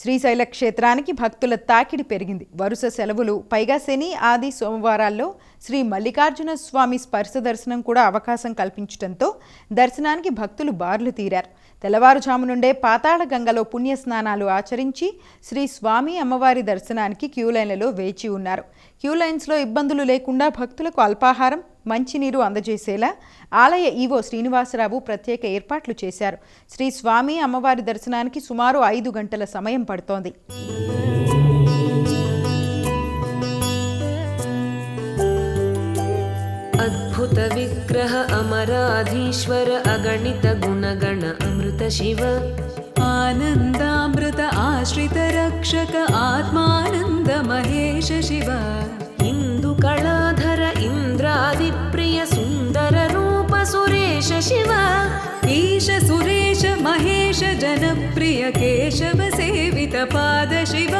శ్రీశైల క్షేత్రానికి భక్తుల తాకిడి పెరిగింది. వరుస సెలవులు, పైగా శని, ఆది, సోమవారాల్లో శ్రీ మల్లికార్జున స్వామి స్పర్శ దర్శనం కూడా అవకాశం కల్పించడంతో దర్శనానికి భక్తులు బారులు తీరారు. తెల్లవారుజాము నుండే పాతాళ గంగలో పుణ్యస్నానాలు ఆచరించి శ్రీ స్వామి అమ్మవారి దర్శనానికి క్యూలైన్లలో వేచి ఉన్నారు. క్యూలైన్స్లో ఇబ్బందులు లేకుండా భక్తులకు అల్పాహారం, మంచినీరు అందజేసేలా ఆలయ ఈవో శ్రీనివాసరావు ప్రత్యేక ఏర్పాట్లు చేశారు. శ్రీ స్వామి అమ్మవారి దర్శనానికి సుమారు 5 గంటల సమయం పడుతోంది. అద్భుత విగ్రహ అమరాధీశ్వర అగణిత గుణగణ అమృత శివ ఆనందామృత ఆశ్రిత రక్షక ఆత్మానంద మహేశ శివ ఇందు కళాధర ఇంద్రాది ప్రియ సుందర రూప సురేశ శివ ఈశ సురేశ మహేశ జనప్రియ కేశవ సేవిత పాద శివ